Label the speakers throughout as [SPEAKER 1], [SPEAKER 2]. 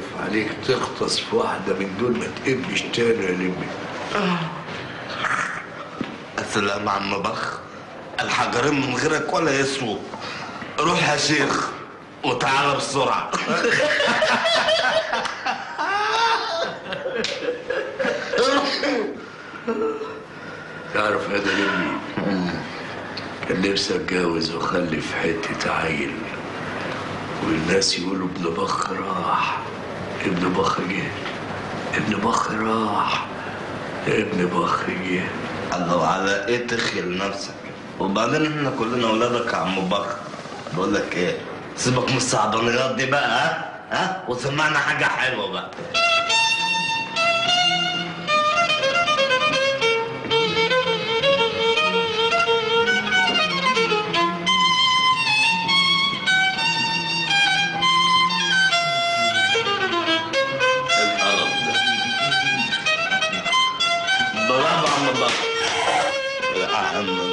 [SPEAKER 1] خايف عليك تغطس في واحدة من دول ما تقبش تاني يا لمي.
[SPEAKER 2] السلام عم بخ، الحجرين من غيرك ولا يسووا. روح يا شيخ وتعالى بسرعة.
[SPEAKER 1] تعرف هذا لمي، كان نفسي اتجوز واخلف حتة عيل، والناس يقولوا ابن بخ راح، ابن بخ جه، ابن بخ راح، ابن بخ جه.
[SPEAKER 2] الله، على ايه تخيل نفسك؟ وبعدين احنا كلنا ولادك يا عم بخ. بقول لك ايه، سيبك من الصعبانيات دي بقى، ها وسمعنا حاجة حلوة بقى.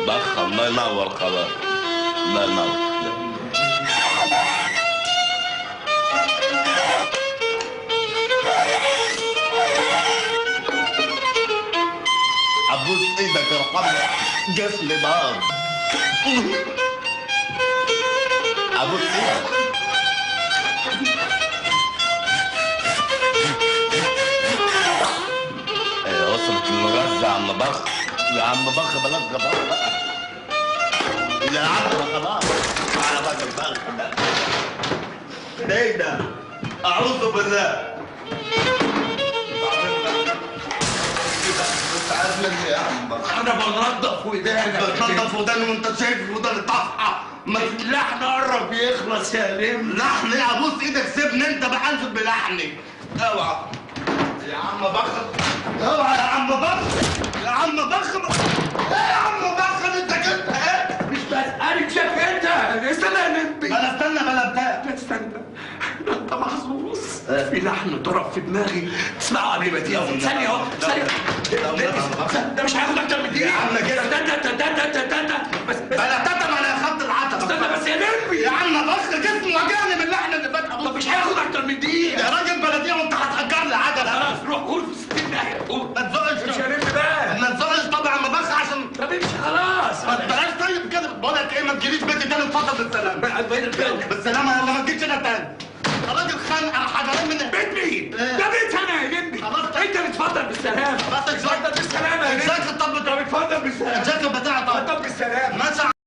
[SPEAKER 2] بخ الله ينور خلاص، الله ينور. ابوس ايدك ارحمني، جسمي باظ. ابوس ايدك. وصلت المغزى يا عم بخ، يا عم بخ بلاش غباء بقى. يا عم خلاص على بخ البخ ده. ايه ده؟ اعوذ بالله. انت عارف مني يا عم بخ؟
[SPEAKER 1] انا بنضف ودانك.
[SPEAKER 2] بتنضف وداني وانت شايف وداني طافحه.
[SPEAKER 1] اللحن قرب يخلص يا لمي.
[SPEAKER 2] لحن ايه؟ ابوس ايدك سيبني انت بقى انزل بلحني. اوعى يا عم بخ، اوعى يا عم بخ، يا عم بخ. ايه يا عم بخ انت كده ايه؟
[SPEAKER 1] مش بسألك شايف انت، استنى يا لمي.
[SPEAKER 2] بلا استنى بلا بتاع.
[SPEAKER 1] لا استنى، انت محظوظ. في لحن ضرب في دماغي، تسمعه قبل ما تيجي. ثانية اهو، ثانية. ده مش هياخد اكتر من دقيقة.
[SPEAKER 2] يا عم كده.
[SPEAKER 1] بس
[SPEAKER 2] بلا تاتا، ما انا خدت العتبة.
[SPEAKER 1] استنى بس يا لمي.
[SPEAKER 2] يا عم بخ جسمي وجعني من اللحن اللي فات.
[SPEAKER 1] طب مش هياخد اكتر من دقيقة.
[SPEAKER 2] يا راجل بلديه وانت هتأجر لي عجلة.
[SPEAKER 1] خلاص روح قول في 60 دقيقة. قول.
[SPEAKER 2] ما تزقش.
[SPEAKER 1] مش هلم بقى.
[SPEAKER 2] ما تزقش طبعا يا عم بخ عشان
[SPEAKER 1] طب امشي خلاص.
[SPEAKER 2] ما تبقاش طيب كده. بقول لك ايه، ما تجيليش بيتي تاني. اتفضل بالسلامة. بالسلامة يلا، ما تجيش هنا تاني. يا راجل خانق على حجرين من
[SPEAKER 1] بيت مين؟ ده بيت انا يا لمي.
[SPEAKER 2] خلاص.
[SPEAKER 1] انت بتفضل بالسلامة.
[SPEAKER 2] خلاص
[SPEAKER 1] اتفضل بالسلامة يا لمي.
[SPEAKER 2] ازيك الطب؟
[SPEAKER 1] طب اتفضل بالسلامة.
[SPEAKER 2] ازيك